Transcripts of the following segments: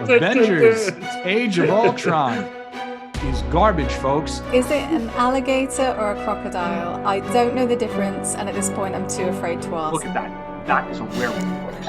Avengers Age of Ultron is garbage, folks. Is it an alligator or a crocodile? I don't know the difference, and at this point I'm too afraid to ask. Look at that. That is a werewolf, folks.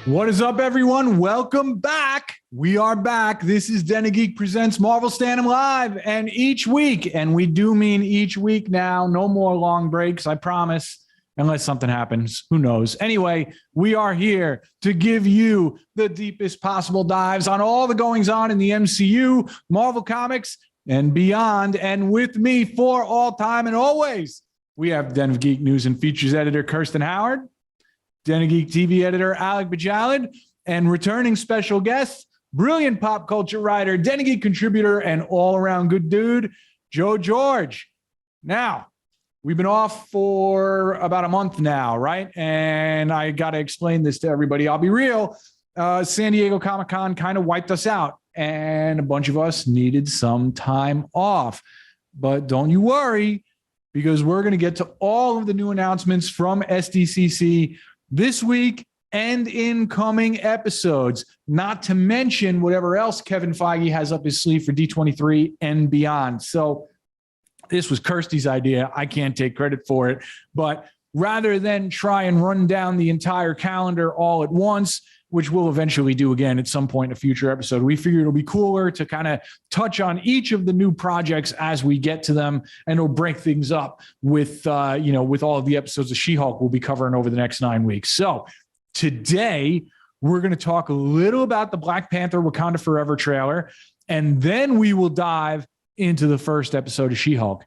What is up, everyone? Welcome back. We are back. This is Den of Geek presents Marvel Standom Live. And each week, and we do mean each week now, no more long breaks, I promise, unless something happens. Who knows? Anyway, we are here to give you the deepest possible dives on all the goings on in the MCU, Marvel Comics, and beyond. And with me for all time and always, we have Den of Geek News and Features editor Kirsten Howard, Den of Geek TV editor Alec Bajalid, and returning special guest, brilliant pop culture writer, Den of Geek contributor, and all-around good dude, Joe George. Now, we've been off for about a month now, right? And I got to explain this to everybody. I'll be real. San Diego Comic-Con kind of wiped us out, and a bunch of us needed some time off. But don't you worry, because we're going to get to all of the new announcements from SDCC this week and in coming episodes, not to mention whatever else Kevin Feige has up his sleeve for D23 and beyond. So this was Kirsty's idea. I can't take credit for it. But rather than try and run down the entire calendar all at once, which we'll eventually do again at some point in a future episode, we figured it'll be cooler to kind of touch on each of the new projects as we get to them, and it'll break things up with, with all of the episodes of She-Hulk we'll be covering over the next 9 weeks. So today we're going to talk a little about the Black Panther Wakanda Forever trailer, and then we will dive into the first episode of She-Hulk.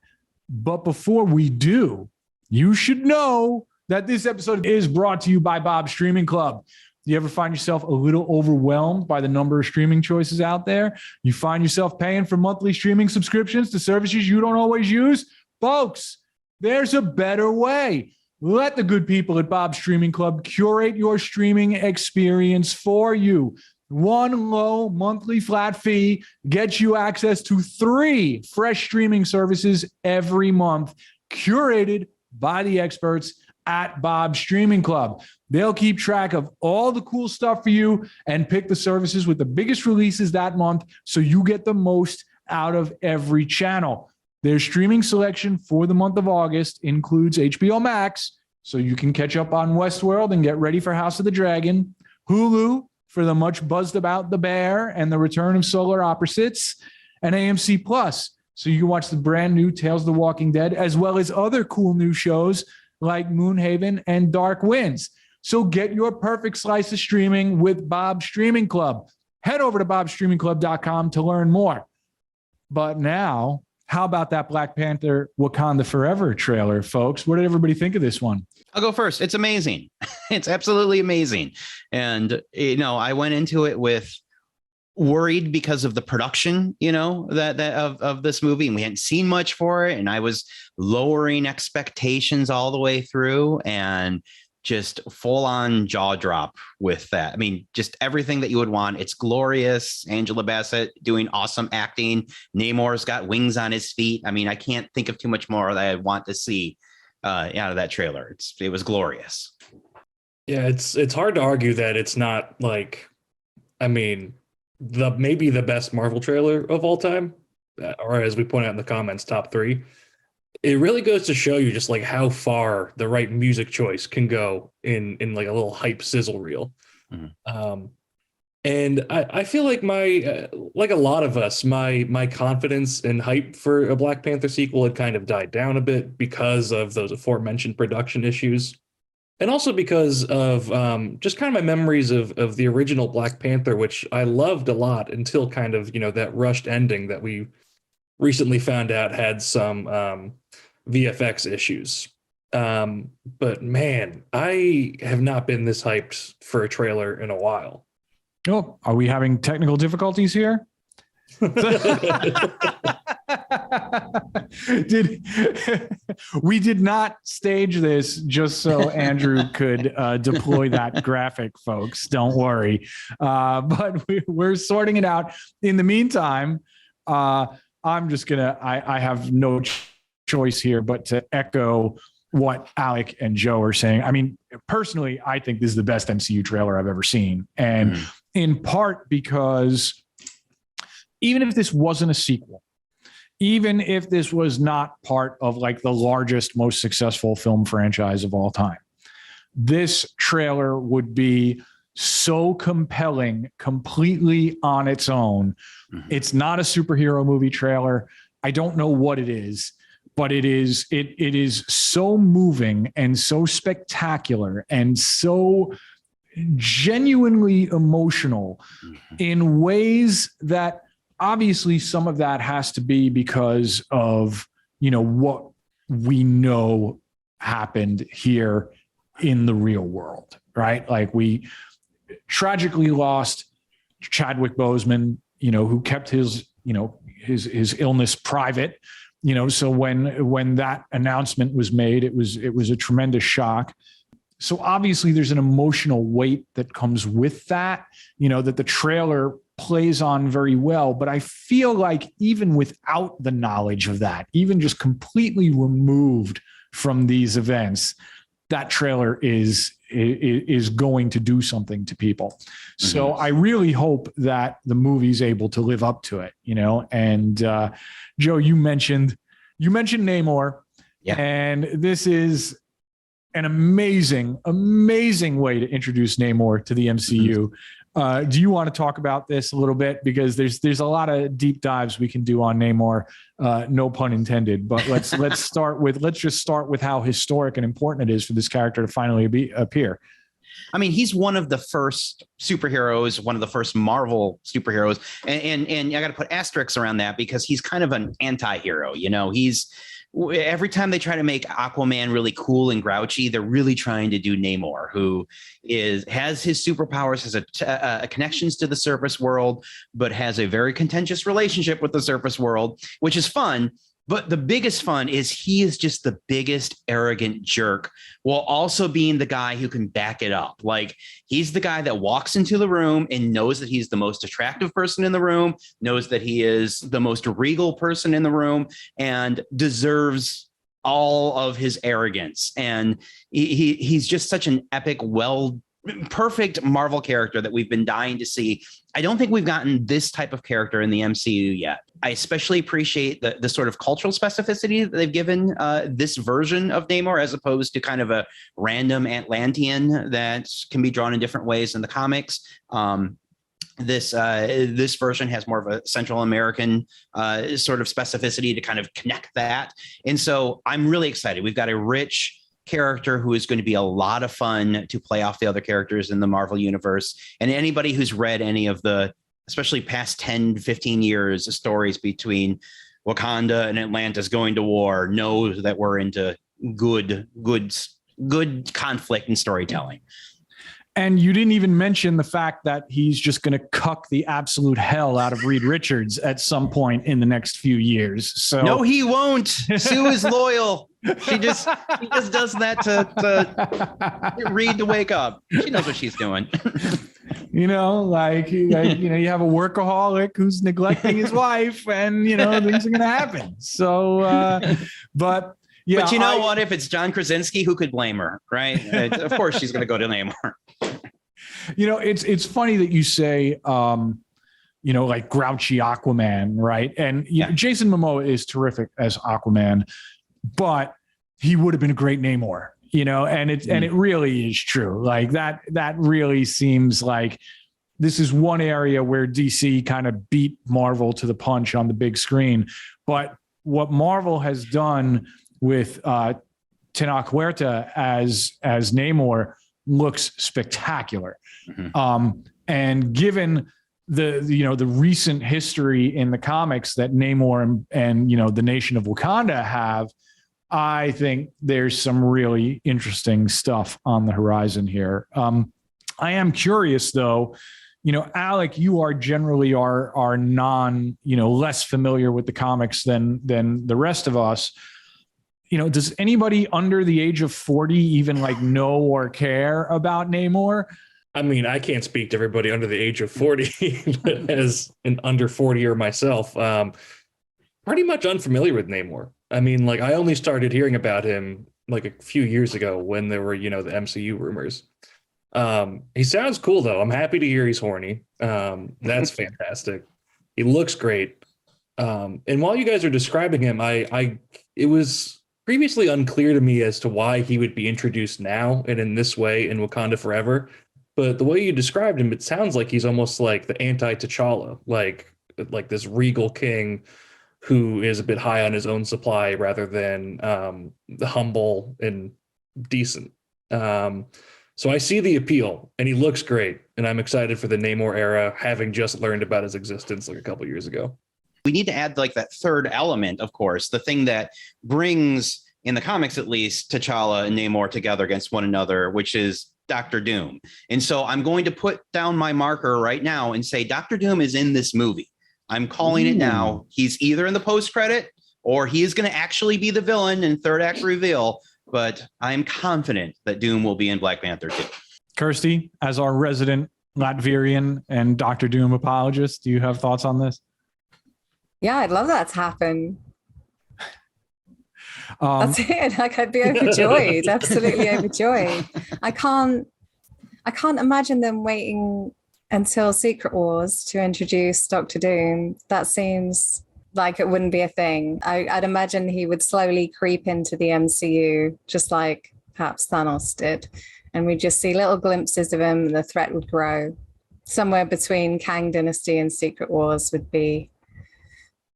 But before we do, you should know that this episode is brought to you by Bob's Streaming Club. You ever find yourself a little overwhelmed by the number of streaming choices out there? You find yourself paying for monthly streaming subscriptions to services you don't always use? Folks, there's a better way. Let the good people at Bob's Streaming Club curate your streaming experience for you. One low monthly flat fee gets you access to 3 fresh streaming services every month, curated by the experts at Bob's Streaming Club. They'll keep track of all the cool stuff for you and pick the services with the biggest releases that month so you get the most out of every channel. Their streaming selection for the month of August includes HBO Max, so you can catch up on Westworld and get ready for House of the Dragon, Hulu for the much buzzed about The Bear and the return of Solar Opposites, and AMC Plus, so you can watch the brand new Tales of the Walking Dead, as well as other cool new shows like Moonhaven and Dark Winds. So get your perfect slice of streaming with Bob's Streaming Club. Head over to bobstreamingclub.com to learn more. But now, how about that Black Panther Wakanda Forever trailer, folks? What did everybody think of this one? I'll go first. It's amazing. It's absolutely amazing. And, I went into it with worried because of the production, that of this movie, and we hadn't seen much for it. And I was lowering expectations all the way through, and just full on jaw drop with that. I mean, just everything that you would want. It's glorious. Angela Bassett doing awesome acting. Namor's got wings on his feet. I mean, I can't think of too much more that I want to see out of that trailer. It was glorious. Yeah, it's hard to argue that it's not like, maybe the best Marvel trailer of all time, or as we point out in the comments, top 3. It really goes to show you just like how far the right music choice can go in like a little hype sizzle reel. Mm-hmm. And I feel like like a lot of us, my confidence and hype for a Black Panther sequel had kind of died down a bit because of those aforementioned production issues. And also because of just kind of my memories of the original Black Panther, which I loved a lot until kind of, that rushed ending that we recently found out had some VFX issues. But man, I have not been this hyped for a trailer in a while. Oh, are we having technical difficulties here? We did not stage this just so Andrew could deploy that graphic, folks. Don't worry. But we're sorting it out. In the meantime, I'm just I have no choice here but to echo what Alec and Joe are saying. I mean, personally, I think this is the best MCU trailer I've ever seen. And in part because even if this wasn't a sequel, even if this was not part of like the largest, most successful film franchise of all time, this trailer would be so compelling completely on its own. It's not a superhero movie trailer. I don't know what it is, but it is so moving and so spectacular and so genuinely emotional in ways that obviously some of that has to be because of, you know, what we know happened here in the real world, right? Like we tragically lost Chadwick Boseman, you know, who kept his, you know, his illness private, you know, so when that announcement was made, it was a tremendous shock. So obviously there's an emotional weight that comes with that, you know, that the trailer plays on very well. But I feel like even without the knowledge of that, even just completely removed from these events, that trailer is going to do something to people. So I really hope that the movie's able to live up to it, you know. And Joe, you mentioned Namor, and this is an amazing way to introduce Namor to the MCU. Do you want to talk about this a little bit? Because there's a lot of deep dives we can do on Namor, no pun intended. But let's just start with how historic and important it is for this character to finally appear. I mean, he's one of the first superheroes, one of the first Marvel superheroes, and I got to put asterisks around that because he's kind of an anti-hero. You know, every time they try to make Aquaman really cool and grouchy, they're really trying to do Namor, who has his superpowers, has a connections to the surface world, but has a very contentious relationship with the surface world, which is fun. But the biggest fun is he is just the biggest arrogant jerk while also being the guy who can back it up. Like he's the guy that walks into the room and knows that he's the most attractive person in the room, knows that he is the most regal person in the room and deserves all of his arrogance. And he's just such an epic, perfect Marvel character that we've been dying to see. I don't think we've gotten this type of character in the MCU yet. I especially appreciate the sort of cultural specificity that they've given this version of Namor, as opposed to kind of a random Atlantean that can be drawn in different ways in the comics. This version has more of a Central American sort of specificity to kind of connect that. And so I'm really excited. We've got a rich character who is going to be a lot of fun to play off the other characters in the Marvel universe. And anybody who's read any of the, especially past 10, 15 years of stories between Wakanda and Atlantis going to war, knows that we're into good conflict and storytelling. And you didn't even mention the fact that he's just going to cuck the absolute hell out of Reed Richards at some point in the next few years. So no, he won't. Sue is loyal. He just does that to Reed to wake up. She knows what she's doing. You know, like you have a workaholic who's neglecting his wife, and you know things are going to happen. So, but. Yeah, but you know what? If it's John Krasinski, who could blame her, right? Of course, she's going to go to Namor. You know, it's funny that you say, you know, like grouchy Aquaman, right? And you know, Jason Momoa is terrific as Aquaman, but he would have been a great Namor, you know. And it really is true. Like that really seems like this is one area where DC kind of beat Marvel to the punch on the big screen. But what Marvel has done with Tenoch Huerta as Namor looks spectacular. And given the recent history in the comics that Namor and you know the nation of Wakanda have, I think there's some really interesting stuff on the horizon here. I am curious though, you know, Alec, you are generally our less familiar with the comics than the rest of us. does anybody under the age of 40 even like know or care about Namor? I mean, I can't speak to everybody under the age of 40 as an under 40-er myself. Pretty much unfamiliar with Namor. I mean, like I only started hearing about him like a few years ago when there were, the MCU rumors. He sounds cool though. I'm happy to hear he's horny. That's fantastic. He looks great. And while you guys are describing him, it was previously unclear to me as to why he would be introduced now and in this way in Wakanda Forever. But the way you described him, it sounds like he's almost like the anti-T'Challa, like this regal king who is a bit high on his own supply rather than the humble and decent. So I see the appeal, and he looks great, and I'm excited for the Namor era, having just learned about his existence like a couple years ago. We need to add like that third element, of course, the thing that brings, in the comics at least, T'Challa and Namor together against one another, which is Dr. Doom. And so I'm going to put down my marker right now and say Dr. Doom is in this movie. I'm calling it now. He's either in the post-credit or he is going to actually be the villain in third act reveal, but I'm confident that Doom will be in Black Panther 2. Kirsty, as our resident Latvian and Dr. Doom apologist, do you have thoughts on this? Yeah, I'd love that to happen. That's it. Like I'd be overjoyed, absolutely overjoyed. I can't imagine them waiting until Secret Wars to introduce Doctor Doom. That seems like it wouldn't be a thing. I'd imagine he would slowly creep into the MCU, just like perhaps Thanos did. And we'd just see little glimpses of him and the threat would grow. Somewhere between Kang Dynasty and Secret Wars would be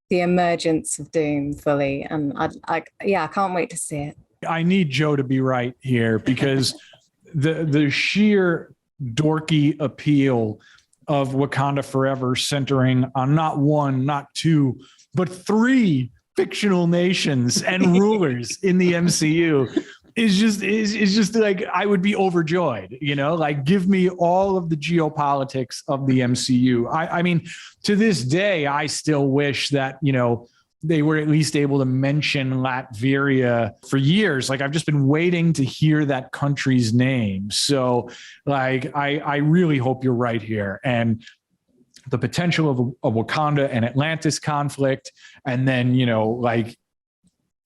the emergence of Doom fully. And I can't wait to see it. I need Joe to be right here because the sheer dorky appeal of Wakanda Forever centering on not one, not two, but three fictional nations and rulers in the MCU is just like, I would be overjoyed, like give me all of the geopolitics of the MCU. I mean, to this day, I still wish that, they were at least able to mention Latveria for years. Like I've just been waiting to hear that country's name. So like, I really hope you're right here. And the potential of Wakanda and Atlantis conflict, and then, like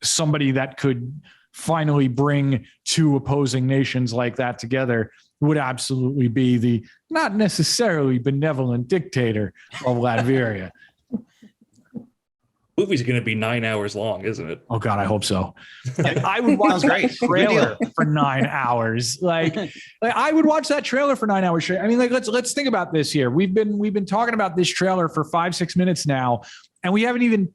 somebody that could finally bring two opposing nations like that together would absolutely be the not necessarily benevolent dictator of Latveria. Movie's going to be 9 hours long, isn't it? Oh God, I hope so. I would watch that trailer for 9 hours. Like I would watch that trailer for 9 hours. I mean, like let's think about this here. We've been talking about this trailer for 5-6 minutes now, and we haven't even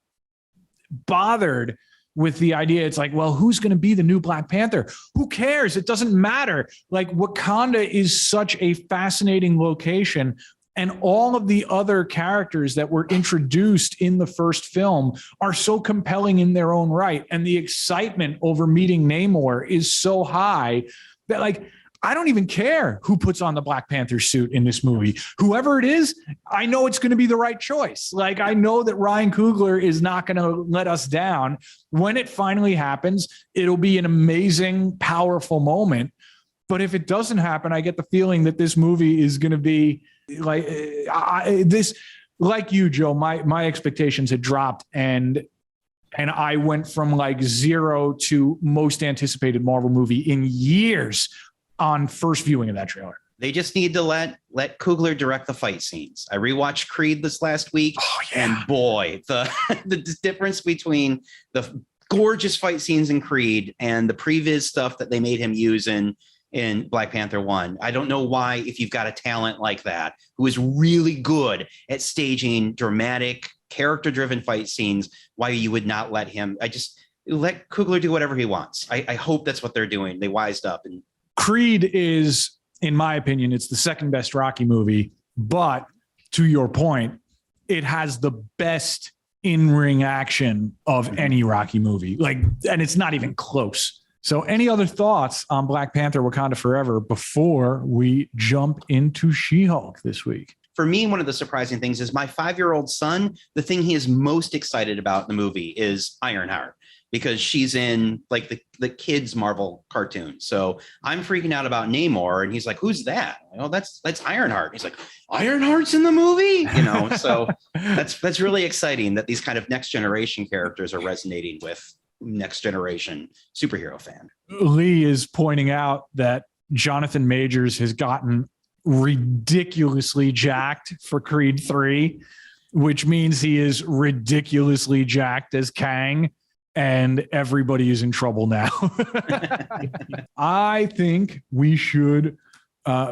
bothered with the idea. It's like, well, who's going to be the new Black Panther? Who cares? It doesn't matter. Like Wakanda is such a fascinating location. And all of the other characters that were introduced in the first film are so compelling in their own right. And the excitement over meeting Namor is so high that like, I don't even care who puts on the Black Panther suit in this movie. Whoever it is, I know it's going to be the right choice. Like I know that Ryan Coogler is not going to let us down. When it finally happens, it'll be an amazing, powerful moment. But if it doesn't happen, I get the feeling that this movie is going to be like like you, Joe, my expectations had dropped and I went from like 0 to most anticipated Marvel movie in years on first viewing of that trailer. They just need to let Coogler direct the fight scenes. I rewatched Creed this last week, and boy, the difference between the gorgeous fight scenes in Creed and the previs stuff that they made him use in Black Panther 1. I don't know why, if you've got a talent like that who is really good at staging dramatic, character-driven fight scenes, why you would not let him. I just let Coogler do whatever he wants. I hope that's what they're doing. They wised up. And Creed is, in my opinion, it's the second best Rocky movie, but to your point, it has the best in-ring action of any Rocky movie. Like, and it's not even close. So any other thoughts on Black Panther Wakanda Forever before we jump into She-Hulk this week? For me, one of the surprising things is my 5-year-old son, the thing he is most excited about in the movie is Ironheart. because she's in like the kids Marvel cartoon. So I'm freaking out about Namor, and he's like, "Who's that?" Oh, that's Ironheart. He's like, "Ironheart's in the movie," So that's really exciting that these kind of next generation characters are resonating with next generation superhero fan. Lee is pointing out that Jonathan Majors has gotten ridiculously jacked for Creed 3, which means he is ridiculously jacked as Kang, and everybody is in trouble now. I think we should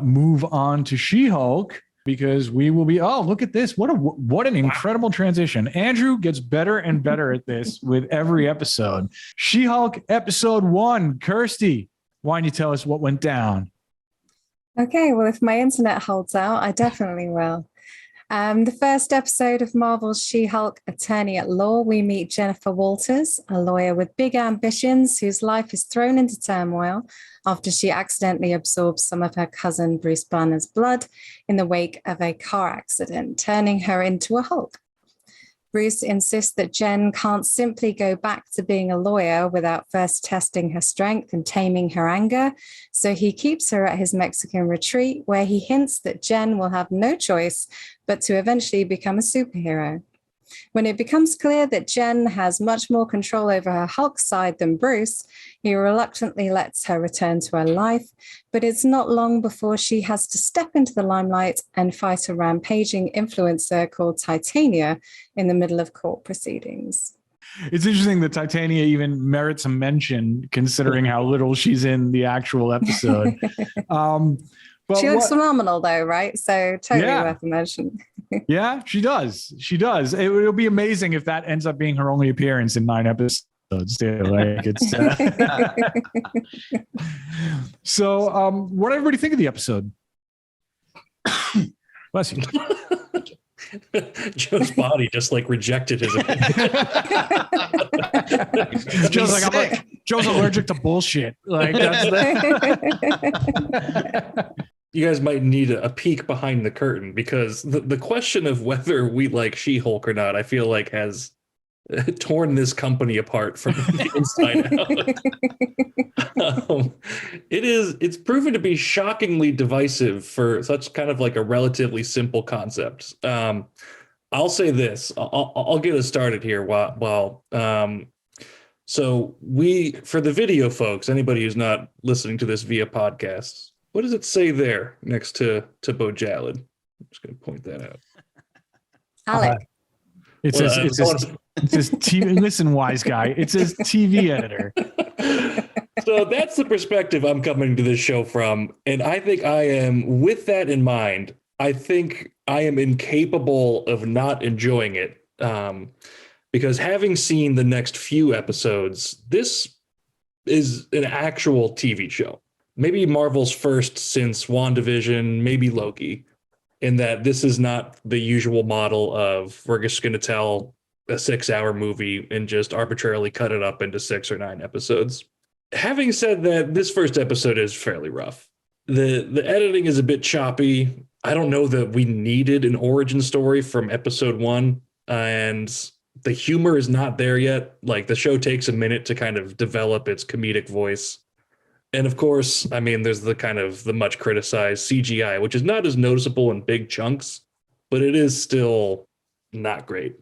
move on to She-Hulk, because we will be, oh, look at this. What an incredible transition. Andrew gets better and better at this with every episode. She-Hulk episode 1. Kirsty, why don't you tell us what went down? Okay, well, if my internet holds out, I definitely will. The first episode of Marvel's She-Hulk Attorney at Law, we meet Jennifer Walters, a lawyer with big ambitions whose life is thrown into turmoil after she accidentally absorbs some of her cousin Bruce Banner's blood in the wake of a car accident, turning her into a Hulk. Bruce insists that Jen can't simply go back to being a lawyer without first testing her strength and taming her anger, so he keeps her at his Mexican retreat, where he hints that Jen will have no choice but to eventually become a superhero. When it becomes clear that Jen has much more control over her Hulk side than Bruce, he reluctantly lets her return to her life, but it's not long before she has to step into the limelight and fight a rampaging influencer called Titania in the middle of court proceedings. It's interesting that Titania even merits a mention, considering how little she's in the actual episode. But she looks phenomenal, though, right? So totally Yeah. worth a mention. Yeah, she does. She does. It'll be amazing if that ends up being her only appearance in 9 episodes. Too. Like it's. So, what did everybody think of the episode? Bless you. Joe's body just like rejected his opinion. Joe's like, Joe's allergic to bullshit. Like that's You guys might need a peek behind the curtain, because the question of whether we like She-Hulk or not, I feel like has torn this company apart from the inside out. It's proven to be shockingly divisive for such kind of like a relatively simple concept. I'll say this. I'll get us started here. So for the video folks, anybody who's not listening to this via podcast, what does it say there next to Bo Jalad? I'm just going to point that out. Alec. It says TV. Listen, wise guy. It says TV editor. So that's the perspective I'm coming to this show from. And I think I am, with that in mind, I think I am incapable of not enjoying it. Because having seen the next few episodes, this is an actual TV show. Maybe Marvel's first since WandaVision, maybe Loki, in that this is not the usual model of we're just going to tell a 6-hour movie and just arbitrarily cut it up into 6 or 9 episodes. Having said that, this first episode is fairly rough. The editing is a bit choppy. I don't know that we needed an origin story from episode 1, and the humor is not there yet. Like, the show takes a minute to kind of develop its comedic voice. And of course, I mean, there's the much criticized CGI, which is not as noticeable in big chunks, but it is still not great.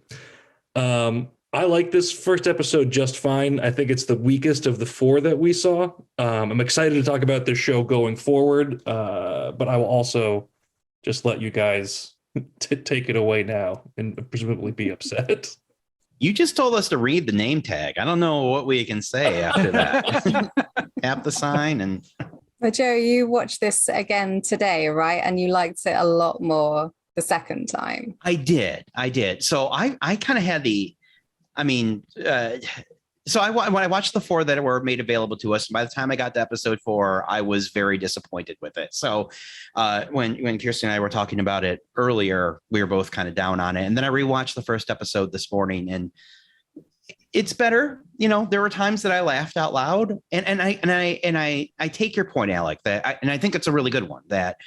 I like this first episode just fine. I think it's the weakest of the 4 that we saw. I'm excited to talk about this show going forward, but I will also just let you guys take it away now and presumably be upset. You just told us to read the name tag. I don't know what we can say after that. Tap the sign and. But Joe, you watched this again today, right? And you liked it a lot more the second time. I did. So I kind of had when I watched the 4 that were made available to us, by the time I got to episode 4, I was very disappointed with it. So when Kirsten and I were talking about it earlier, we were both kind of down on it. And then I rewatched the first episode this morning, and it's better. There were times that I laughed out loud, and I take your point, Alec, and I think it's a really good one, that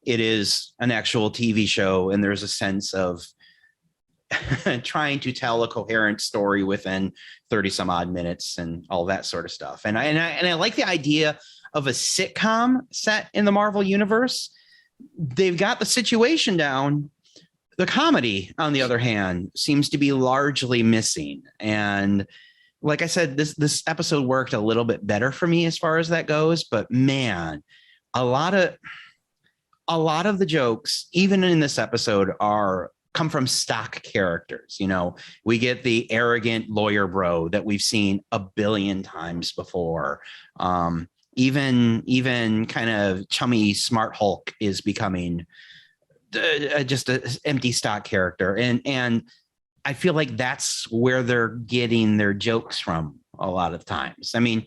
it is an actual TV show, and there's a sense of trying to tell a coherent story within 30 some odd minutes and all that sort of stuff. And I like the idea of a sitcom set in the Marvel universe. They've got the situation down. The comedy, on the other hand, seems to be largely missing. And like I said, this episode worked a little bit better for me as far as that goes. But man, a lot of the jokes, even in this episode, come from stock characters. You know, we get the arrogant lawyer bro that we've seen a billion times before. Even kind of chummy smart Hulk is becoming just an empty stock character. And I feel like that's where they're getting their jokes from a lot of times. I mean,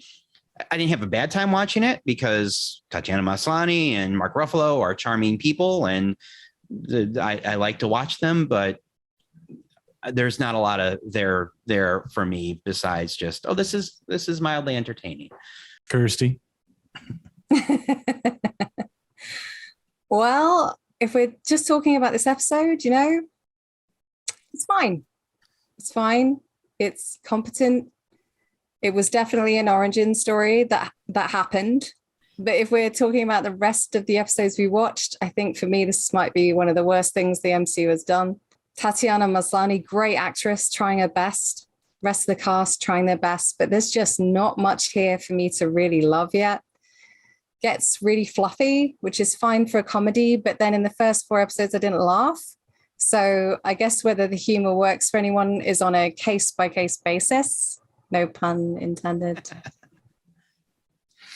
I didn't have a bad time watching it because Tatiana Maslany and Mark Ruffalo are charming people, and I like to watch them, but there's not a lot of there for me besides just, oh, this is mildly entertaining. Kirsty. Well, if we're just talking about this episode, you know, it's fine. It's fine. It's competent. It was definitely an origin story that happened. But if we're talking about the rest of the episodes we watched, I think for me, this might be one of the worst things the MCU has done. Tatiana Maslany, great actress, trying her best. Rest of the cast trying their best, but there's just not much here for me to really love yet. Gets really fluffy, which is fine for a comedy, but then in the first 4 episodes, I didn't laugh. So I guess whether the humor works for anyone is on a case-by-case basis. No pun intended.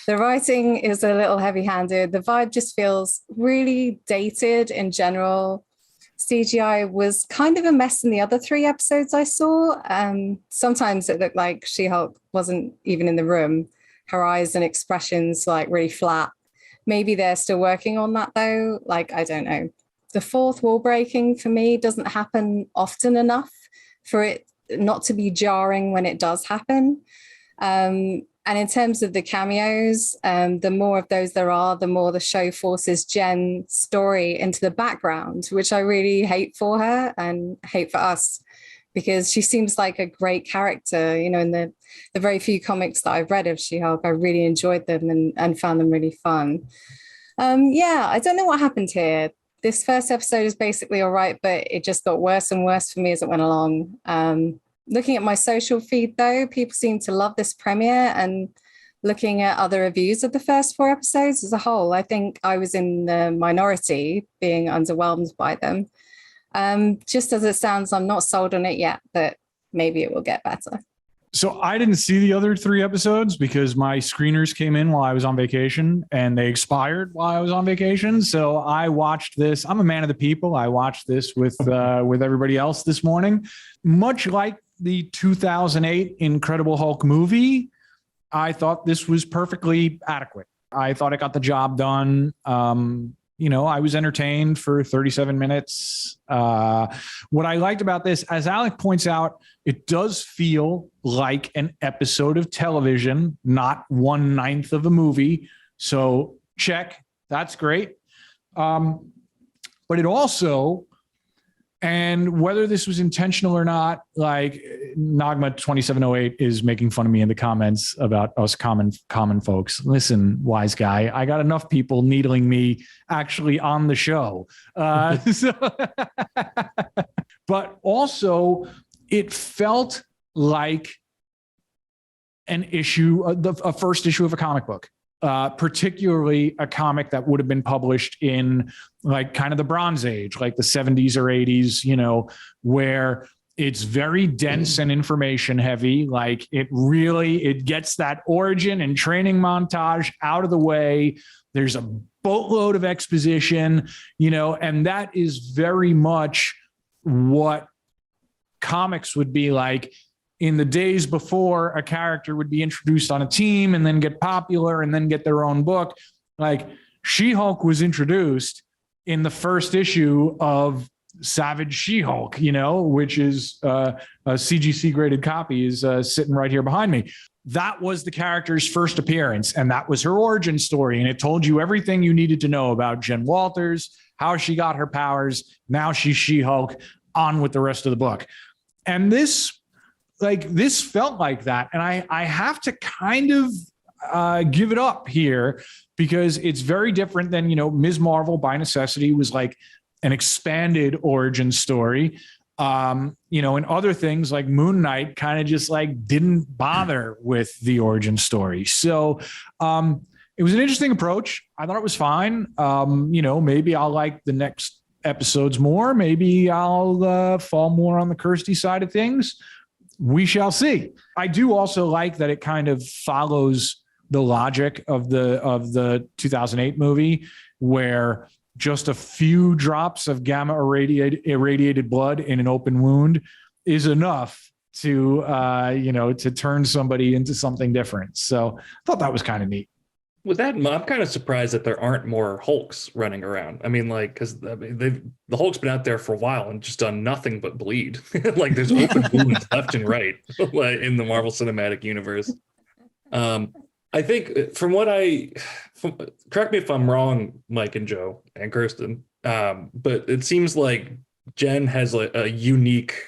The writing is a little heavy-handed. The vibe just feels really dated in general. CGI was kind of a mess in the other 3 episodes I saw. Sometimes it looked like She-Hulk wasn't even in the room. Her eyes and expressions like really flat. Maybe they're still working on that though. Like, I don't know. The fourth wall breaking for me doesn't happen often enough for it not to be jarring when it does happen. And in terms of the cameos, the more of those there are, the more the show forces Jen's story into the background, which I really hate for her and hate for us, because she seems like a great character. You know, in the very few comics that I've read of She-Hulk, I really enjoyed them and found them really fun. I don't know what happened here. This first episode is basically all right, but it just got worse and worse for me as it went along. Looking at my social feed, though, people seem to love this premiere, and looking at other reviews of the first 4 episodes as a whole, I think I was in the minority, being underwhelmed by them. Just as it sounds, I'm not sold on it yet, but maybe it will get better. So I didn't see the other 3 episodes because my screeners came in while I was on vacation and they expired while I was on vacation. So I watched this. I'm a man of the people. I watched this with everybody else this morning. Much like the 2008 Incredible Hulk movie, I thought this was perfectly adequate. I thought it got the job done. I was entertained for 37 minutes. What I liked about this, as Alec points out, it does feel like an episode of television, not 1/9 of a movie. So check, that's great. But it also, and whether this was intentional or not, like Nagma 2708 is making fun of me in the comments about us common folks. Listen, wise guy, I got enough people needling me actually on the show. But also it felt like an issue, a first issue of a comic book. Particularly a comic that would have been published in like kind of the Bronze Age, like the 70s or 80s, where it's very dense and information heavy. Like it gets that origin and training montage out of the way. There's a boatload of exposition, and that is very much what comics would be like in the days before a character would be introduced on a team and then get popular and then get their own book. Like She-Hulk was introduced in the first issue of Savage She-Hulk, which is a CGC graded copy is sitting right here behind me. That was the character's first appearance, and that was her origin story. And it told you everything you needed to know about Jen Walters, how she got her powers. Now she's She-Hulk. on with the rest of the book. And this felt like that. And I have to kind of give it up here because it's very different than, Ms. Marvel by necessity was like an expanded origin story. And other things like Moon Knight kind of just like didn't bother with the origin story. So it was an interesting approach. I thought it was fine. Maybe I'll like the next episodes more. Maybe I'll fall more on the Kirsty side of things. We shall see. I do also like that it kind of follows the logic of the 2008 movie, where just a few drops of gamma irradiated blood in an open wound is enough to turn somebody into something different. So I thought that was kind of neat. With that, I'm kind of surprised that there aren't more Hulks running around. I mean, because the Hulk's been out there for a while and just done nothing but bleed. Like there's open wounds left and right in the Marvel Cinematic Universe. I think correct me if I'm wrong, Mike and Joe and Kirsten, but it seems like Jen has a unique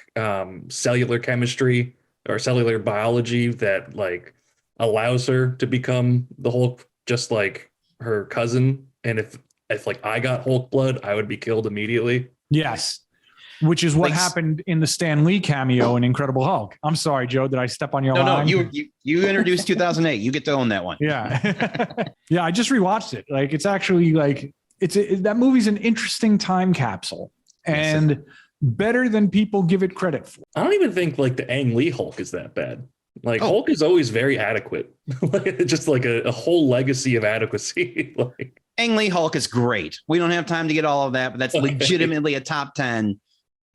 cellular chemistry or cellular biology that like allows her to become the Hulk, just like her cousin. And if like I got Hulk blood, I would be killed immediately. Yes. Which is what happened in the Stan Lee cameo in Incredible Hulk. I'm sorry, Joe, did I step on your line? No, you introduced 2008. You get to own that one. Yeah. Yeah, I just rewatched it. Like, it's actually like, that movie's an interesting time capsule and better than people give it credit for. I don't even think like the Ang Lee Hulk is that bad. Like Hulk is always very adequate. Just like a whole legacy of adequacy. Like Ang Lee Hulk is great. We don't have time to get all of that, but that's legitimately a top 10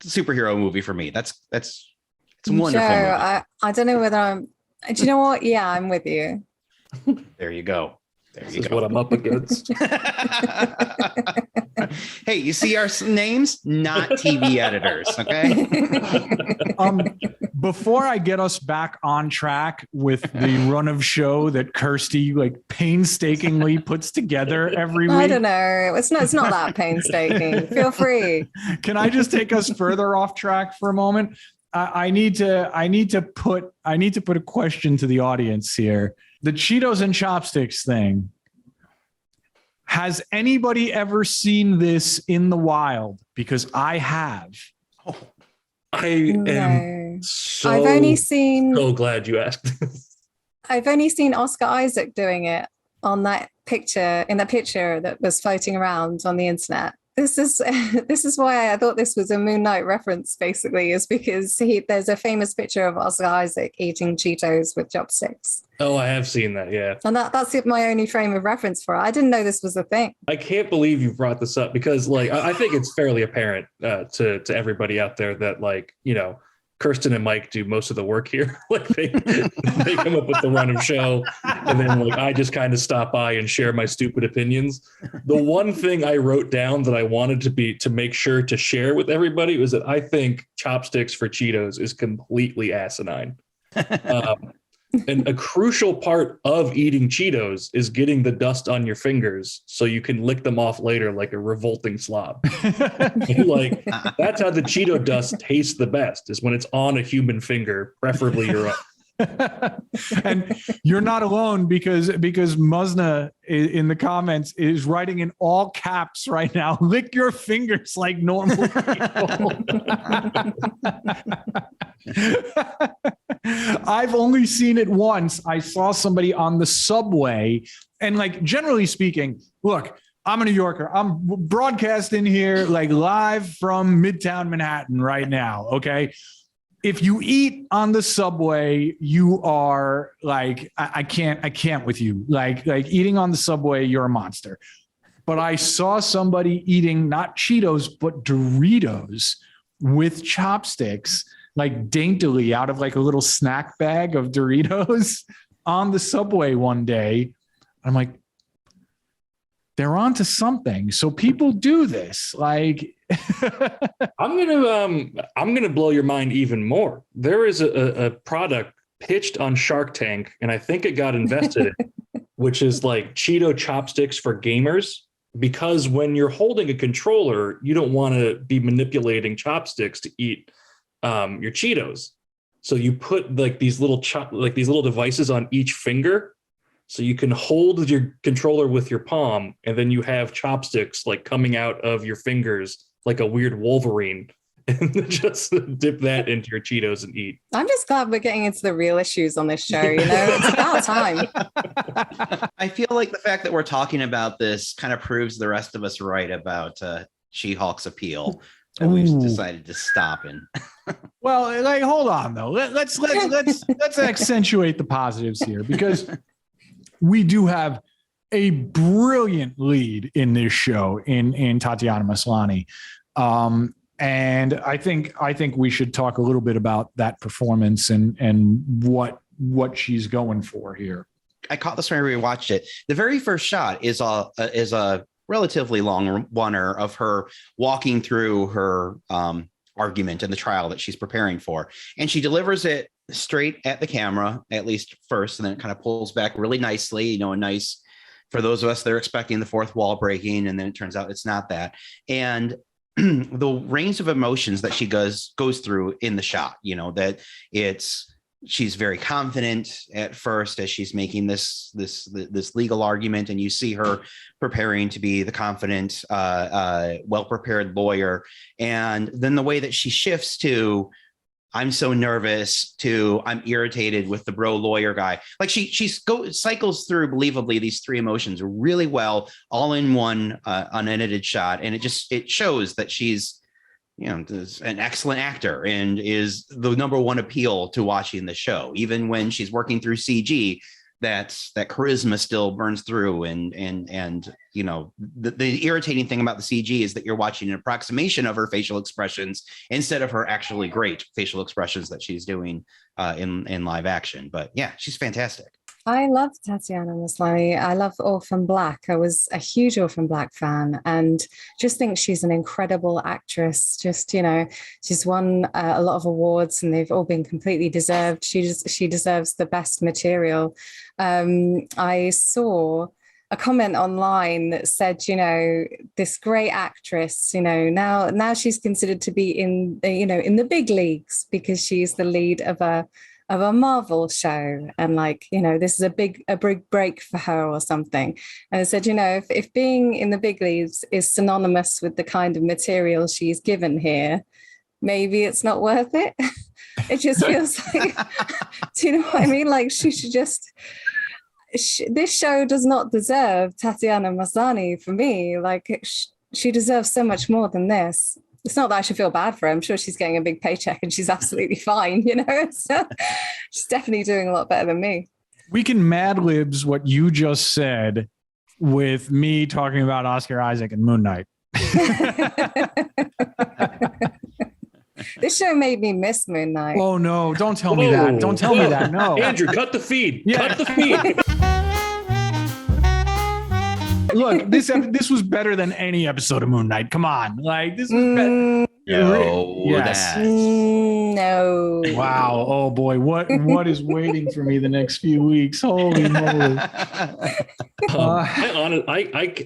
superhero movie for me. It's wonderful. Joe, I don't know whether do you know what? Yeah, I'm with you. There you go. This is what I'm up against. Hey, you see our names? Not TV editors, okay? Before I get us back on track with the run of show that Kirsty like painstakingly puts together every week. I don't know. It's not that painstaking. Feel free. Can I just take us further off track for a moment? I need to put a question to the audience here. The Cheetos and chopsticks thing. Has anybody ever seen this in the wild? Because I have. I am so glad you asked. I've only seen Oscar Isaac doing it in that picture that was floating around on the internet. This is why I thought this was a Moon Knight reference, basically, is because there's a famous picture of Oscar Isaac eating Cheetos with chopsticks. Oh, I have seen that, yeah. And that's my only frame of reference for it. I didn't know this was a thing. I can't believe you brought this up because, like, I think it's fairly apparent to everybody out there that, like, Kirsten and Mike do most of the work here. Like they come up with the run of show, and then like I just kind of stop by and share my stupid opinions. The one thing I wrote down that I wanted to make sure to share with everybody was that I think chopsticks for Cheetos is completely asinine. And a crucial part of eating Cheetos is getting the dust on your fingers so you can lick them off later like a revolting slob. Like that's how the Cheeto dust tastes the best, is when it's on a human finger, preferably your own. And you're not alone because Musna in the comments is writing in all caps right now. Lick your fingers like normal people. I've only seen it once. I saw somebody on the subway, and like generally speaking, look, I'm a New Yorker. I'm broadcasting here like live from Midtown Manhattan right now. Okay. If you eat on the subway, you are like, I can't with you. Like eating on the subway, you're a monster. But I saw somebody eating not Cheetos, but Doritos with chopsticks, like daintily out of like a little snack bag of Doritos on the subway one day. I'm like, they're onto something. So people do this. Like, I'm gonna blow your mind even more. There is a product pitched on Shark Tank, and I think it got invested in, which is like Cheeto chopsticks for gamers, because when you're holding a controller, you don't want to be manipulating chopsticks to eat your Cheetos. So you put like these little devices on each finger, so you can hold your controller with your palm, and then you have chopsticks like coming out of your fingers like a weird Wolverine, and just dip that into your Cheetos and eat. I'm just glad we're getting into the real issues on this show. It's about time. I feel like the fact that we're talking about this kind of proves the rest of us right about She-Hulk's appeal. And we've decided to stop and well, like, hold on though. Let's accentuate the positives here, because we do have a brilliant lead in this show in Tatiana Maslany. And I think we should talk a little bit about that performance and what she's going for here. I caught this when I rewatched it. The very first shot is a relatively long one-er of her walking through her argument in the trial that she's preparing for. And she delivers it straight at the camera, at least first, and then it kind of pulls back really nicely, a nice, for those of us that are expecting the fourth wall breaking, and then it turns out it's not that. And the range of emotions that she goes through in the shot, that she's very confident at first as she's making this legal argument, and you see her preparing to be the confident, well-prepared lawyer. And then the way that she shifts to, I'm so nervous, to I'm irritated with the bro lawyer guy. Like she cycles through believably these three emotions really well, all in one unedited shot. And it shows that she's, an excellent actor and is the number one appeal to watching the show. Even when she's working through CG, that charisma still burns through. And the irritating thing about the CG is that you're watching an approximation of her facial expressions instead of her actually great facial expressions that she's doing in live action. But yeah, she's fantastic. I love Tatiana Maslany. I love Orphan Black. I was a huge Orphan Black fan and just think she's an incredible actress. Just, she's won a lot of awards and they've all been completely deserved. She deserves the best material. I saw a comment online that said, this great actress, now she's considered to be in the big leagues because she's the lead of a Marvel show, and this is a big break for her or something. And it said, if being in the big leagues is synonymous with the kind of material she's given here, maybe it's not worth it. It just feels like, do you know what I mean? Like she should just. This show does not deserve Tatiana Maslany for me. Like she deserves so much more than this. It's not that I should feel bad for her. I'm sure she's getting a big paycheck and she's absolutely fine, So she's definitely doing a lot better than me. We can Mad Libs what you just said with me talking about Oscar Isaac and Moon Knight. This show made me miss Moon Knight. Oh, no. Don't tell me that. Don't tell me that. No. Andrew, cut the feed. Yeah. Cut the feed. Look, this was better than any episode of Moon Knight. Come on. Like, this was better. Yes. No. Wow. Oh, boy. What is waiting for me the next few weeks? Holy moly.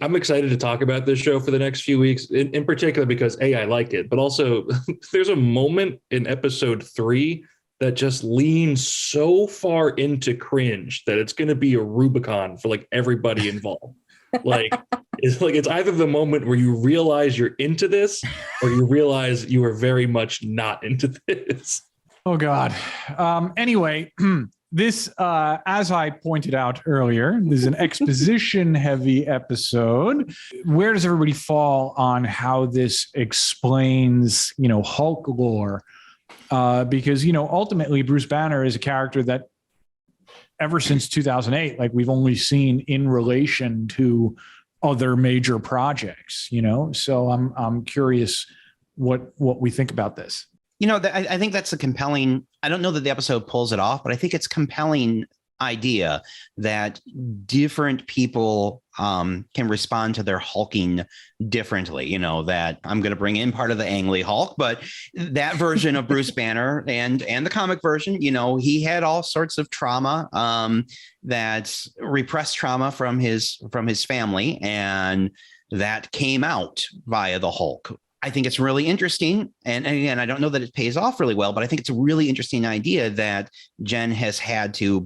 I'm excited to talk about this show for the next few weeks, in particular because I like it, but also there's a moment in episode 3 that just leans so far into cringe that it's going to be a Rubicon for everybody involved. It's either the moment where you realize you're into this or you realize you are very much not into this. Oh, God. Anyway, this, as I pointed out earlier, this is an exposition-heavy episode. Where does everybody fall on how this explains, Hulk lore? Because, ultimately, Bruce Banner is a character that ever since 2008, we've only seen in relation to other major projects, So I'm curious what we think about this. I think that's a compelling, I don't know that the episode pulls it off, but I think it's compelling idea that different people can respond to their hulking differently. You know, that I'm going to bring in part of the Ang Lee Hulk, but that version of Bruce Banner and the comic version, you know, he had all sorts of trauma, that repressed trauma from his family, and that came out via the Hulk. I think it's really interesting. And again, I don't know that it pays off really well, but I think it's a really interesting idea that Jen has had to,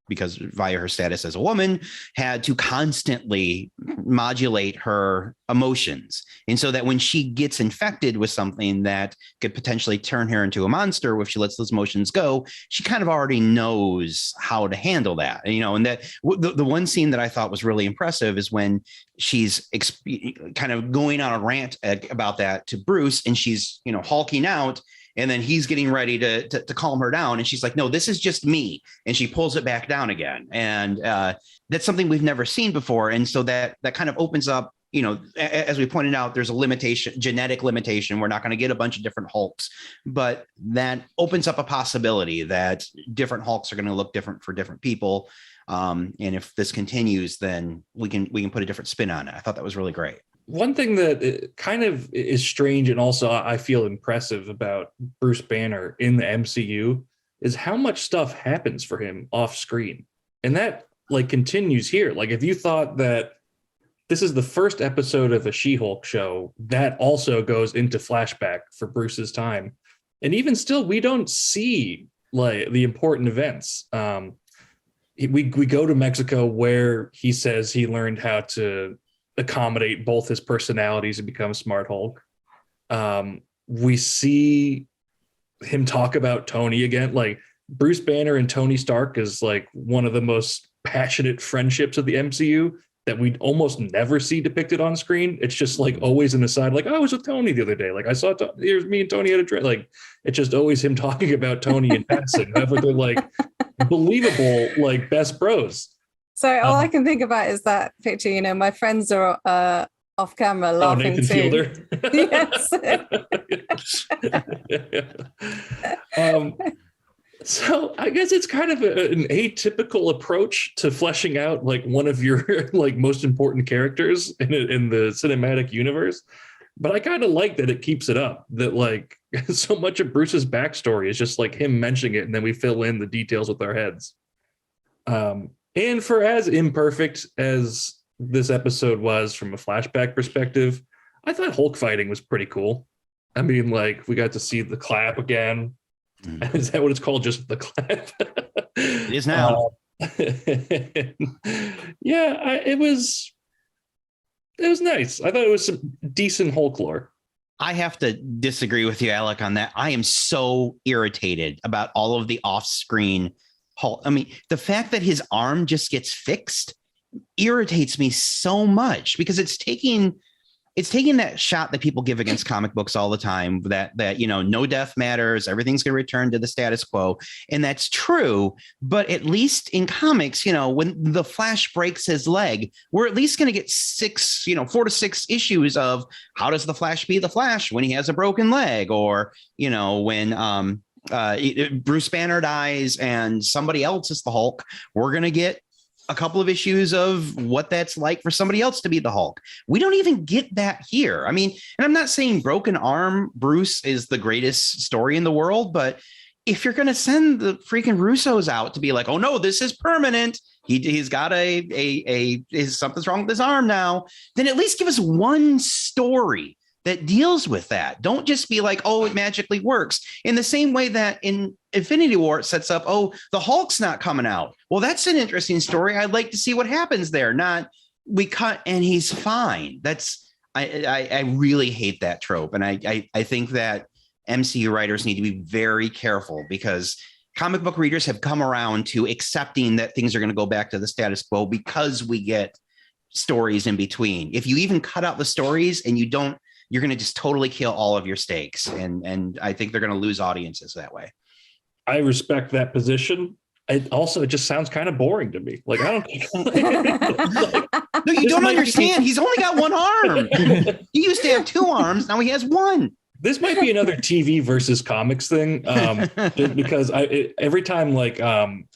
because via her status as a woman, had to constantly modulate her emotions. And so that when she gets infected with something that could potentially turn her into a monster, if she lets those emotions go, she kind of already knows how to handle that. And, you know, and that the one scene that I thought was really impressive is when she's kind of going on a rant about that to Bruce, and she's, you know, hulking out. And then he's getting ready to calm her down. And she's like, no, this is just me. And she pulls it back down again. And that's something we've never seen before. And so that kind of opens up, you know, as we pointed out, there's a limitation, genetic limitation. We're not going to get a bunch of different Hulks, but that opens up a possibility that different Hulks are going to look different for different people. And if this continues, then we can put a different spin on it. I thought that was really great. One thing that kind of is strange and also I feel impressive about Bruce Banner in the MCU is how much stuff happens for him off screen. And that like continues here. Like if you thought that this is the first episode of a She-Hulk show, that also goes into flashback for Bruce's time. And even still, we don't see like the important events. We go to Mexico where he says he learned how to accommodate both his personalities and become Smart Hulk. We see him talk about Tony again. Like Bruce Banner and Tony Stark is like one of the most passionate friendships of the MCU that we almost never see depicted on screen. It's just like always an aside, like, oh, I was with Tony the other day. Like I saw, here's me and Tony at a drink. Like it's just always him talking about Tony in passing. They're like believable, like best bros. So all I can think about is that picture, you know, my friends are off camera laughing Nathan too. Fielder. Yes. So I guess it's kind of an atypical approach to fleshing out like one of your like most important characters in the cinematic universe. But I kind of like that it keeps it up, that like so much of Bruce's backstory is just like him mentioning it and then we fill in the details with our heads. And for as imperfect as this episode was from a flashback perspective, I thought Hulk fighting was pretty cool. I mean, like we got to see the clap again. Is that what it's called? Just the clap? It is now. Yeah, it was nice. I thought it was some decent Hulk lore. I have to disagree with you, Alec, on that. I am so irritated about all of the off-screen Hulk. I mean, the fact that his arm just gets fixed irritates me so much because it's taking that shot that people give against comic books all the time that you know, no death matters, everything's going to return to the status quo, and that's true. But at least in comics, you know, when the Flash breaks his leg, we're at least going to get 4 to 6 issues of how does the Flash be the Flash when he has a broken leg, or you know, when Bruce Banner dies and somebody else is the Hulk, we're going to get a couple of issues of what that's like for somebody else to be the Hulk. We don't even get that here. I mean, and I'm not saying broken arm Bruce is the greatest story in the world, but if you're going to send the freaking Russos out to be like, oh no, this is permanent, he's got something's wrong with his arm now, then at least give us one story that deals with that. Don't just be like, oh, it magically works. In the same way that in Infinity War, it sets up, oh, the Hulk's not coming out. Well, that's an interesting story. I'd like to see what happens there. Not we cut and he's fine. I really hate that trope. And I think that MCU writers need to be very careful because comic book readers have come around to accepting that things are going to go back to the status quo because we get stories in between. If you even cut out the stories and you're going to just totally kill all of your stakes. And I think they're going to lose audiences that way. I respect that position. It just sounds kind of boring to me. Like, I don't. No, you don't understand. He's only got one arm. He used to have 2 arms. Now he has 1. This might be another TV versus comics thing, just because every time like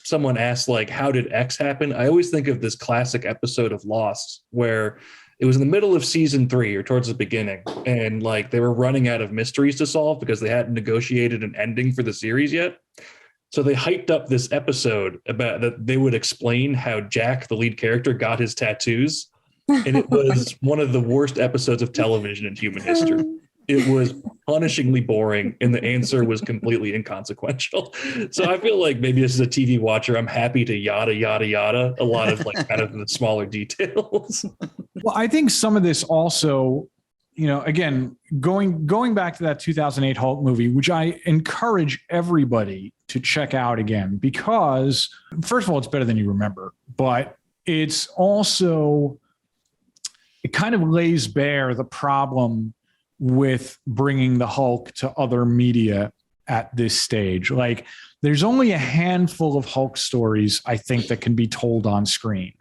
someone asks like how did X happen, I always think of this classic episode of Lost where it was in the middle of season 3 or towards the beginning, and like they were running out of mysteries to solve because they hadn't negotiated an ending for the series yet. So they hyped up this episode about that they would explain how Jack, the lead character, got his tattoos, and it was one of the worst episodes of television in human history. It was punishingly boring, and the answer was completely inconsequential. So I feel like maybe as a TV watcher, I'm happy to yada yada yada a lot of like kind of the smaller details. Well, I think some of this also, again, going back to that 2008 Hulk movie, which I encourage everybody to check out again, because first of all, it's better than you remember, but it's also, it kind of lays bare the problem with bringing the Hulk to other media at this stage. Like, there's only a handful of Hulk stories, I think, that can be told on screen,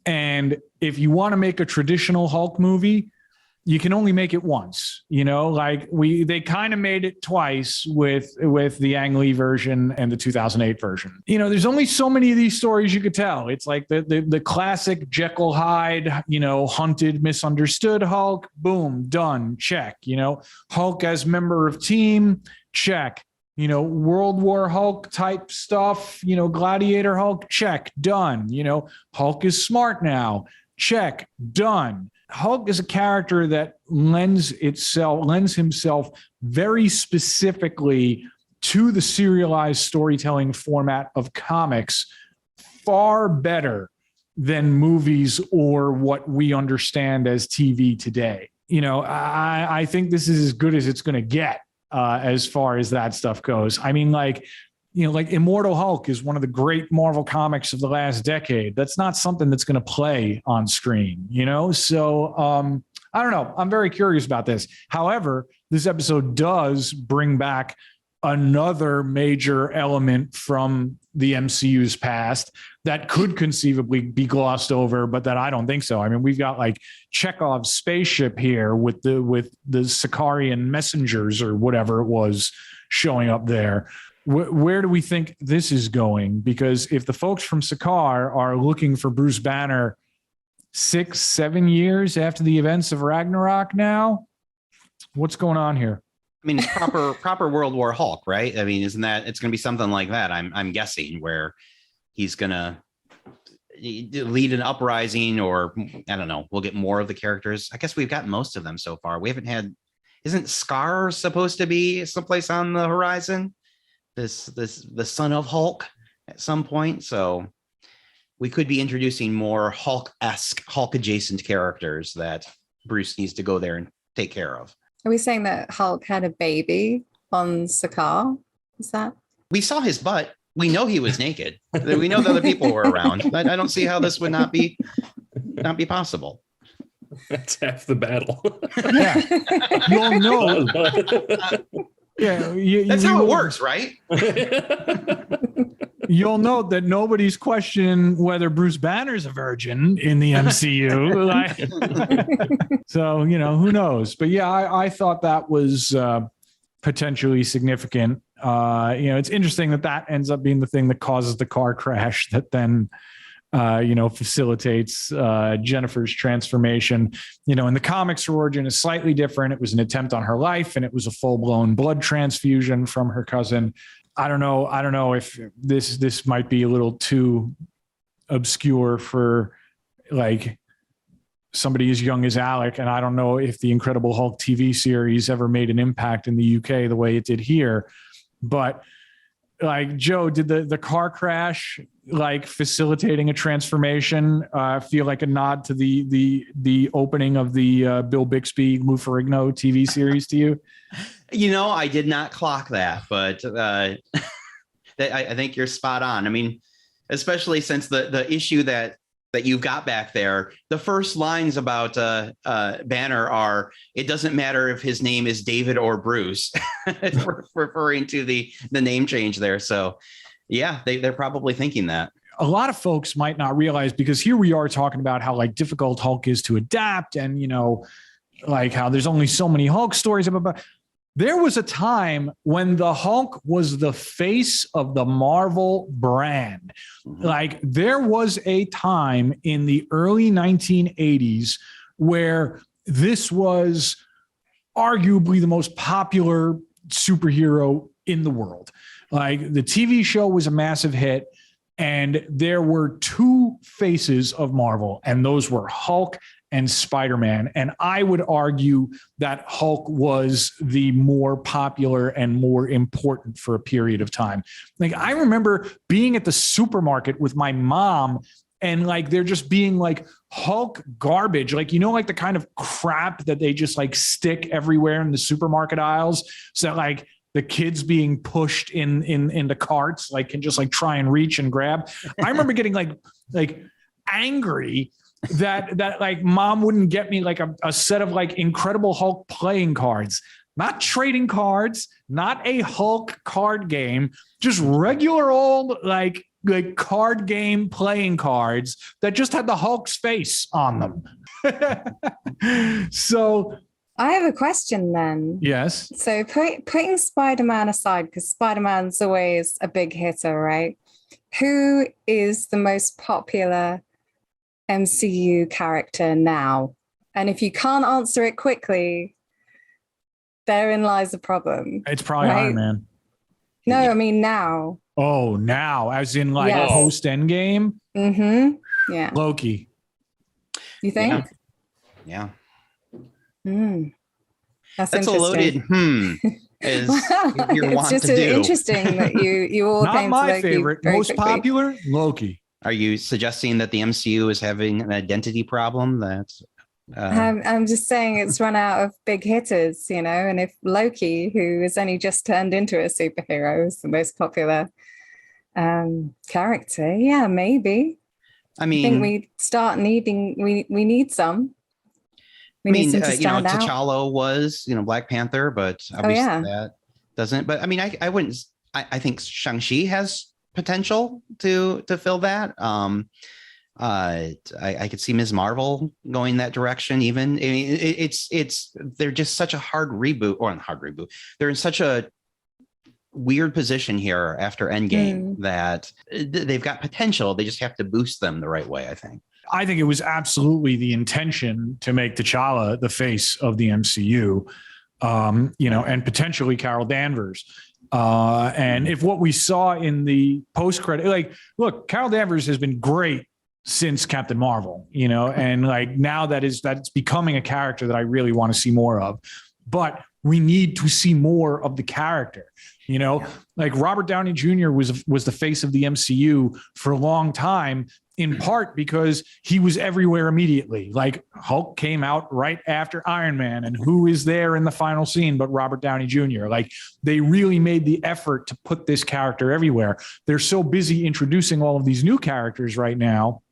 and if you want to make a traditional Hulk movie, you can only make it once, like they kind of made it twice with the Ang Lee version and the 2008 version. There's only so many of these stories you could tell. It's like the classic Jekyll Hyde, hunted, misunderstood Hulk, boom, done, check. Hulk as member of team, check. World War Hulk type stuff, Gladiator Hulk, check, done. Hulk is smart now, check, done. Hulk is a character that lends himself very specifically to the serialized storytelling format of comics far better than movies or what we understand as TV today. I think this is as good as it's going to get as far as that stuff goes. I mean, like Immortal Hulk is one of the great Marvel comics of the last decade. That's not something that's going to play on screen, So I don't know. I'm very curious about this. However, this episode does bring back another major element from the MCU's past that could conceivably be glossed over, but that I don't think so. I mean, we've got like Chekhov's spaceship here with the Sicarian messengers or whatever it was showing up there. Where do we think this is going? Because if the folks from Sakaar are looking for Bruce Banner 6-7 years after the events of Ragnarok now, what's going on here? I mean, it's proper World War Hulk, right? I mean, isn't that, it's going to be something like that? I'm guessing, where he's going to lead an uprising, or I don't know. We'll get more of the characters. I guess we've got most of them so far. We haven't had. Isn't Scar supposed to be someplace on the horizon? The son of Hulk at some point. So we could be introducing more Hulk-esque, Hulk-adjacent characters that Bruce needs to go there and take care of. Are we saying that Hulk had a baby on Sakaar? Is that? We saw his butt. We know he was naked. We know that other people were around. I don't see how this would not be possible. That's half the battle. Yeah. You'll know. Yeah, that's how it works, right? You'll note that nobody's questioning whether Bruce Banner's a virgin in the MCU. So, who knows? But yeah, I thought that was potentially significant. It's interesting that ends up being the thing that causes the car crash that then facilitates Jennifer's transformation. In the comics, her origin is slightly different. It was an attempt on her life, and it was a full-blown blood transfusion from her cousin. I don't know if this might be a little too obscure for like somebody as young as Alec, and I don't know if the Incredible Hulk TV series ever made an impact in the UK the way it did here. But like, Joe, did the car crash, like facilitating a transformation, feel like a nod to the opening of the Bill Bixby, Lou Ferrigno TV series to you? I did not clock that, but I think you're spot on. I mean, especially since the issue that you've got back there, the first lines about Banner are, "It doesn't matter if his name is David or Bruce," referring to the name change there. So yeah, they're probably thinking that. A lot of folks might not realize, because here we are talking about how like difficult Hulk is to adapt, and like how there's only so many Hulk stories. There was a time when the Hulk was the face of the Marvel brand. Like there was a time in the early 1980s where this was arguably the most popular superhero in the world. Like the TV show was a massive hit, and there were two faces of Marvel, and those were Hulk and Spider-Man. And I would argue that Hulk was the more popular and more important for a period of time. Like I remember being at the supermarket with my mom, and like there just being like Hulk garbage, like, you know, like the kind of crap that they just like stick everywhere in the supermarket aisles, so that like the kids being pushed in the carts like can just like try and reach and grab. I remember getting like angry that like mom wouldn't get me like a set of like Incredible Hulk playing cards, not trading cards, not a Hulk card game, just regular old like card game playing cards that just had the Hulk's face on them. So I have a question then. yes. So putting Spider-Man aside, because Spider-Man's always a big hitter, right? Who is the most popular MCU character now? And if you can't answer it quickly, therein lies the problem. It's probably right? Iron Man. No, I mean now. Oh, now, as in like Yes. post Endgame? Mm-hmm. Yeah. Loki. You think? Yeah. That's a loaded is your it's want just to do. interesting that you all Not came my to Loki favorite. very Most quickly. popular, Loki. Are you suggesting that the MCU is having an identity problem? That's I'm just saying it's run out of big hitters, you know, and if Loki, who has only just turned into a superhero, is the most popular character, yeah, maybe. I I mean, think we start needing, we need some. We need some to you know, stand out. T'Challa was, you know, Black Panther, but obviously yeah. that doesn't. But I mean, I wouldn't. I think Shang-Chi has potential to fill that. I could see Ms. Marvel going that direction. Even I mean, it's they're just such a hard reboot, or not hard reboot. They're in such a weird position here after Endgame that they've got potential. They just have to boost them the right way, I think. I think it was absolutely the intention to make T'Challa the face of the MCU, you know, and potentially Carol Danvers. And if what we saw in the post-credit, like, look, Carol Danvers has been great since Captain Marvel, you know, and like now that's becoming a character that I really want to see more of. But we need to see more of the character. You know, like Robert Downey Jr. was the face of the MCU for a long time, in part because he was everywhere immediately. Like Hulk came out right after Iron Man, and who is there in the final scene but Robert Downey Jr.? Like they really made the effort to put this character everywhere. They're so busy introducing all of these new characters right now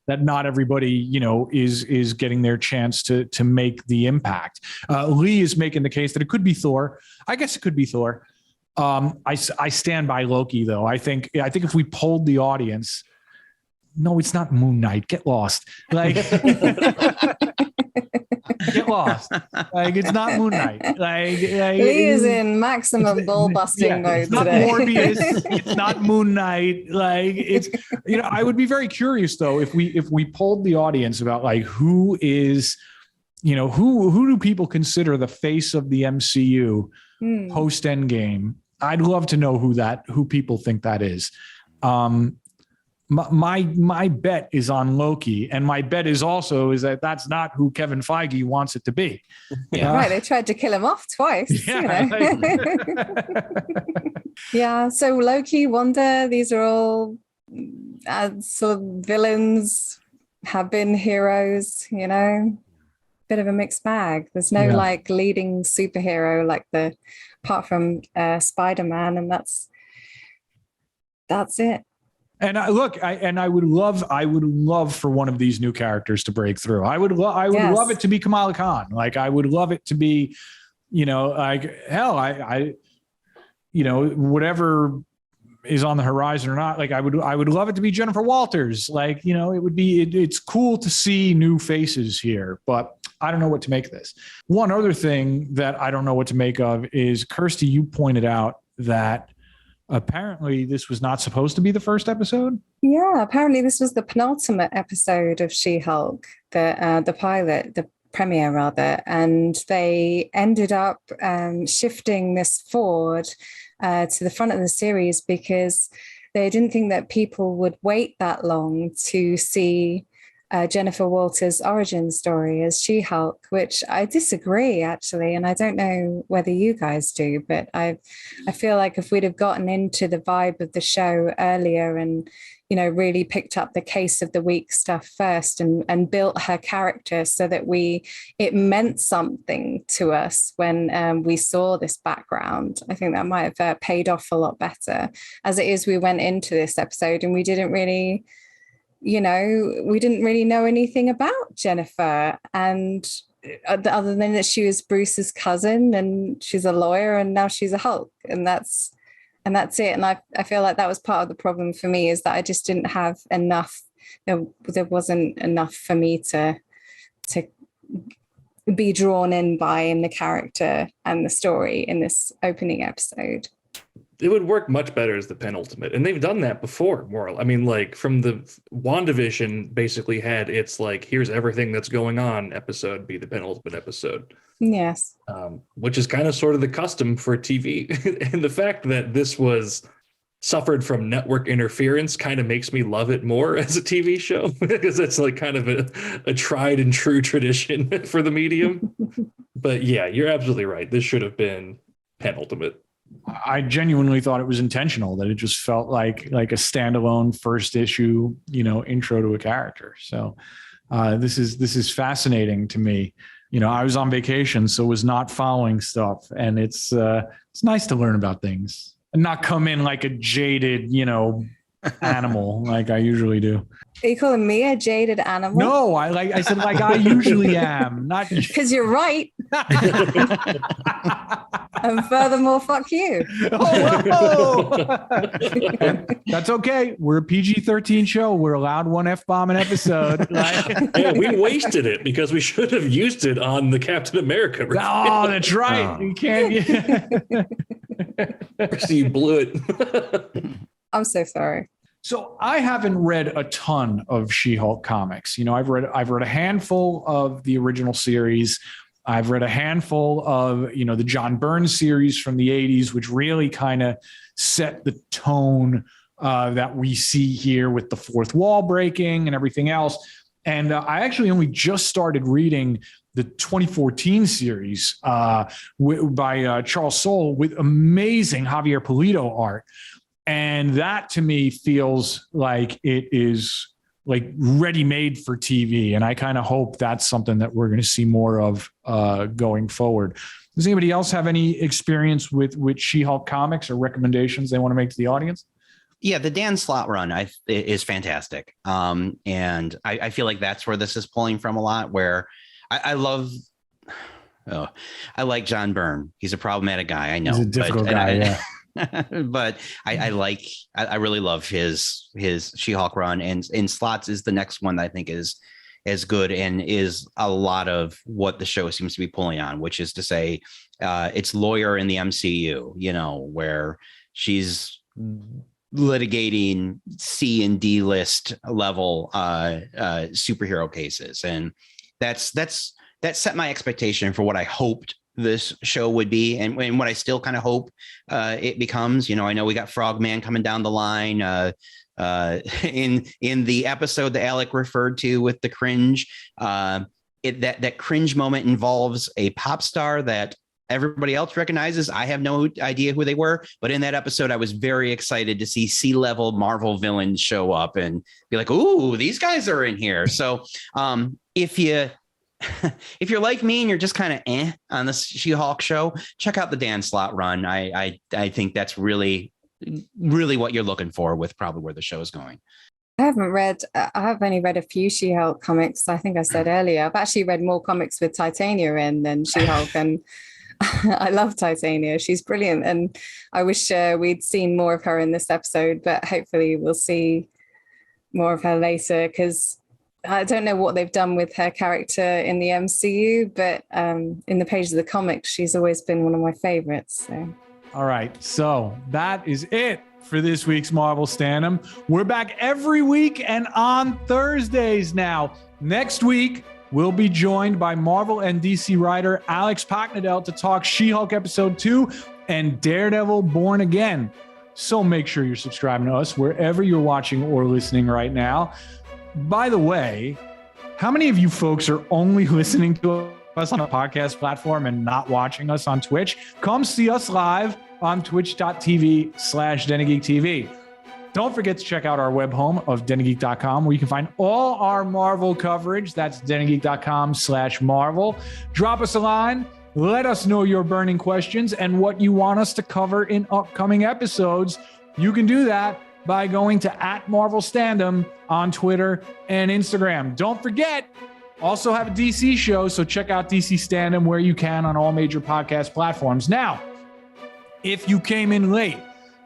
that not everybody, you know, is getting their chance to make the impact. Lee is making the case that it could be Thor. I guess it could be Thor. I stand by Loki though. I think if we polled the audience, no, it's not Moon Knight. Get lost. Like get lost. Like it's not Moon Knight. Like Lee is in maximum ball busting mode it's not today. Morbius. It's not Moon Knight. Like it's, you know, I would be very curious though if we polled the audience about like who is, you know, who do people consider the face of the MCU post Endgame? I'd love to know who people think that is. My bet is on Loki, and my bet is that that's not who Kevin Feige wants it to be. Yeah. Right, they tried to kill him off twice. Yeah, you know? Yeah, so Loki, Wanda, these are all sort of villains, have been heroes, you know, bit of a mixed bag. There's no like leading superhero like apart from Spider-Man, and that's it. And I would love for one of these new characters to break through. I would love it to be Kamala Khan. Like I would love it to be, you know, like hell, I you know, whatever is on the horizon or not. Like I would love it to be Jennifer Walters. Like, you know, it's cool to see new faces here, but I don't know what to make of this. One other thing that I don't know what to make of is, Kirsty, you pointed out that apparently this was not supposed to be the first episode. Yeah, apparently this was the penultimate episode of She-Hulk, the pilot, the premiere rather, and they ended up shifting this forward to the front of the series because they didn't think that people would wait that long to see Jennifer Walters' origin story as She-Hulk, which I disagree actually, and I don't know whether you guys do, but I feel like if we'd have gotten into the vibe of the show earlier and really picked up the case of the week stuff first and built her character so that it meant something to us when we saw this background, I think that might have paid off a lot better. As it is, we went into this episode and we didn't really know anything about Jennifer, and other than that she was Bruce's cousin and she's a lawyer and now she's a Hulk, and that's it. And I feel like that was part of the problem for me, is that I just didn't have enough. There wasn't enough for me to be drawn in by in the character and the story in this opening episode. It would work much better as the penultimate, and they've done that before. I mean, like from the WandaVision, basically had its like, here's everything that's going on episode be the penultimate episode. Yes, which is kind of sort of the custom for TV, and the fact that this suffered from network interference kind of makes me love it more as a TV show, because it's like kind of a tried and true tradition for the medium. But yeah, you're absolutely right. This should have been penultimate. I genuinely thought it was intentional, that it just felt like a standalone first issue, intro to a character. So this is fascinating to me. I was on vacation, so was not following stuff, and it's nice to learn about things and not come in like a jaded, animal like I usually do. Are you calling me a jaded animal? No, I said like I usually am, not because you're right. And furthermore, fuck you. That's okay. We're a PG-13 show. We're allowed one F-bomb an episode. Yeah, we wasted it because we should have used it on the Captain America review. Oh, that's right. You can't. So you blew it. I'm so sorry. So I haven't read a ton of She-Hulk comics. I've read a handful of the original series. I've read a handful of, the John Byrne series from the 80s, which really kind of set the tone that we see here with the fourth wall breaking and everything else. And I actually only just started reading the 2014 series by Charles Soule with amazing Javier Pulido art. And that to me feels like it is like ready-made for TV. And I kind of hope that's something that we're going to see more of going forward. Does anybody else have any experience with She-Hulk comics or recommendations they want to make to the audience? Yeah, the Dan Slott run is fantastic. And I feel like that's where this is pulling from a lot, where I like John Byrne. He's a problematic guy, I know. He's a difficult guy, yeah. But I really love his She-Hulk run, and Slott's is the next one that I think is as good and is a lot of what the show seems to be pulling on, which is to say it's lawyer in the MCU, where she's litigating C and D list level superhero cases. And that set my expectation for what I hoped this show would be, and what I still kind of hope it becomes. I know we got Frogman coming down the line in the episode that Alec referred to with the cringe. That cringe moment involves a pop star that everybody else recognizes. I have no idea who they were, but in that episode, I was very excited to see C-level Marvel villains show up and be like, "Ooh, these guys are in here." So if you're like me and you're just kind of on this She-Hulk show, check out the Dan Slott run. I think that's really, really what you're looking for with probably where the show is going. I've only read a few She-Hulk comics. I think I said earlier, I've actually read more comics with Titania in than She-Hulk. And I love Titania. She's brilliant. And I wish we'd seen more of her in this episode, but hopefully we'll see more of her later, because I don't know what they've done with her character in the MCU, but in the pages of the comics, she's always been one of my favorites. So. All right. So that is it for this week's Marvel Standom. We're back every week and on Thursdays now. Next week, we'll be joined by Marvel and DC writer Alex Pocknadel to talk She-Hulk Episode 2 and Daredevil Born Again. So make sure you're subscribing to us wherever you're watching or listening right now. By the way, how many of you folks are only listening to us on a podcast platform and not watching us on Twitch? Come see us live on twitch.tv/DenofGeekTV. Don't forget to check out our web home of DenofGeek.com, where you can find all our Marvel coverage. That's DenofGeek.com/Marvel. Drop us a line. Let us know your burning questions and what you want us to cover in upcoming episodes. You can do that by going to @MarvelStandom on Twitter and Instagram. Don't forget, also have a DC show, so check out DC Standom where you can on all major podcast platforms. Now, if you came in late,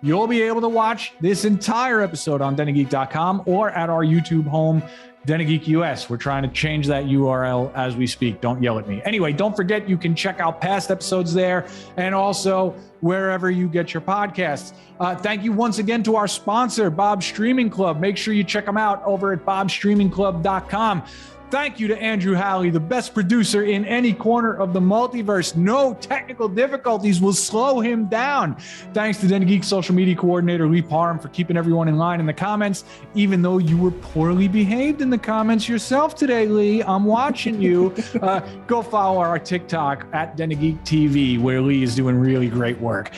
you'll be able to watch this entire episode on DenofGeek.com or at our YouTube home, Den of Geek US. We're trying to change that URL as we speak. Don't yell at me. Anyway, don't forget you can check out past episodes there and also wherever you get your podcasts. Thank you once again to our sponsor, Bob's Streaming Club. Make sure you check them out over at bobstreamingclub.com. Thank you to Andrew Halley, the best producer in any corner of the multiverse. No technical difficulties will slow him down. Thanks to Den of Geek social media coordinator Lee Parham for keeping everyone in line in the comments, even though you were poorly behaved in the comments yourself today, Lee. I'm watching you. Go follow our TikTok at Den of Geek TV, where Lee is doing really great work.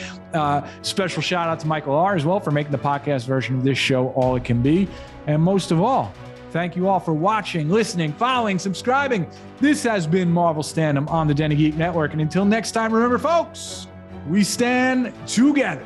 Special shout out to Michael R. as well for making the podcast version of this show all it can be. And most of all, thank you all for watching, listening, following, subscribing. This has been Marvel Standom on the Den of Geek Network. And until next time, remember, folks, we stand together.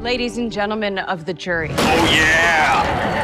Ladies and gentlemen of the jury. Oh, yeah!